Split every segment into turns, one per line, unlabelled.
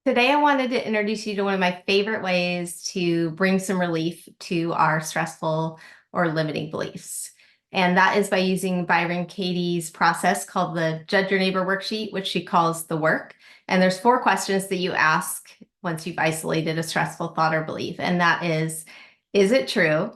Today, I wanted to introduce you to one of my favorite ways to bring some relief to our stressful or limiting beliefs. And that is by using Byron Katie's process called the Judge Your Neighbor worksheet, which she calls the work. And there's 4 questions that you ask once you've isolated a stressful thought or belief. And that is it true?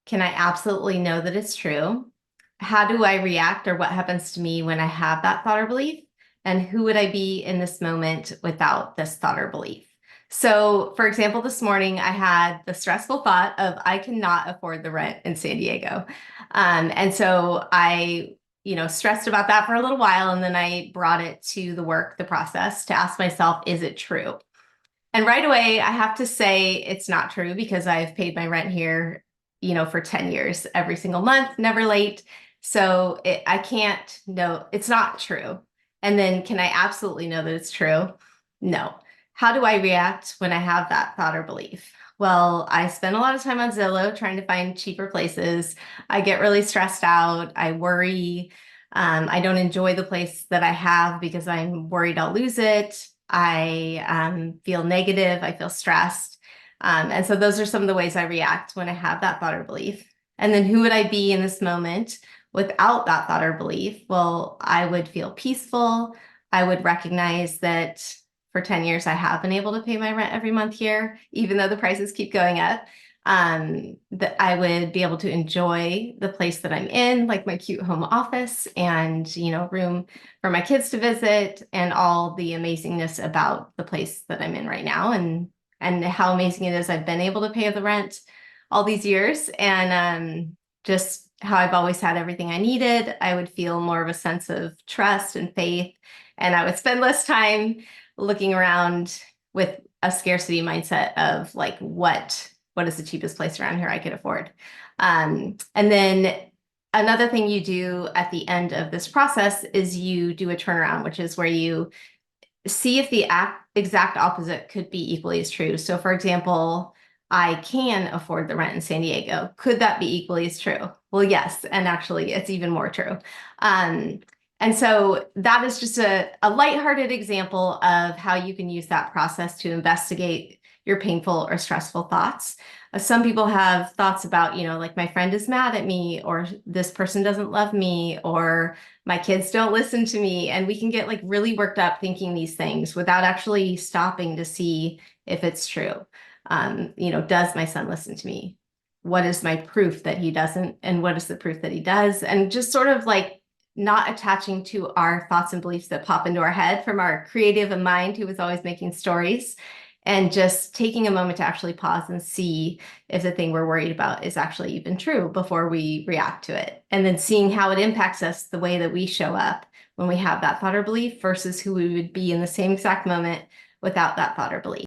Can I absolutely know that it's true? How do I react, or what happens to me when I have that thought or belief? And who would I be in this moment without this thought or belief? So, for example, this morning I had the stressful thought of I cannot afford the rent in San Diego. And so I, stressed about that for a little while. And then I brought it to the work, the process to ask myself, is it true? And right away, I have to say it's not true because I've paid my rent here, for 10 years, every single month, never late. So I can't know, it's not true. And then can I absolutely know that it's true? No. How do I react when I have that thought or belief? Well, I spend a lot of time on Zillow trying to find cheaper places. I get really stressed out. I worry. I don't enjoy the place that I have because I'm worried I'll lose it. I feel negative. I feel stressed. And so those are some of the ways I react when I have that thought or belief. And then who would I be in this moment without that thought or belief? Well, I would feel peaceful. I would recognize that for 10 years, I have been able to pay my rent every month here, even though the prices keep going up. That I would be able to enjoy the place that I'm in, like my cute home office and, room for my kids to visit and all the amazingness about the place that I'm in right now and how amazing it is I've been able to pay the rent all these years and just how I've always had everything I needed. I would feel more of a sense of trust and faith, and I would spend less time looking around with a scarcity mindset of like, what is the cheapest place around here I could afford? And then another thing you do at the end of this process is you do a turnaround, which is where you see if the exact opposite could be equally as true. So for example, I can afford the rent in San Diego. Could that be equally as true? Well, yes. And actually, it's even more true. And so that is just a lighthearted example of how you can use that process to investigate your painful or stressful thoughts. Some people have thoughts about, like my friend is mad at me, or this person doesn't love me, or my kids don't listen to me. And we can get like really worked up thinking these things without actually stopping to see if it's true. Does my son listen to me? What is my proof that he doesn't? And what is the proof that he does? And just sort of like not attaching to our thoughts and beliefs that pop into our head from our creative mind who is always making stories, and just taking a moment to actually pause and see if the thing we're worried about is actually even true before we react to it. And then seeing how it impacts us, the way that we show up when we have that thought or belief versus who we would be in the same exact moment without that thought or belief.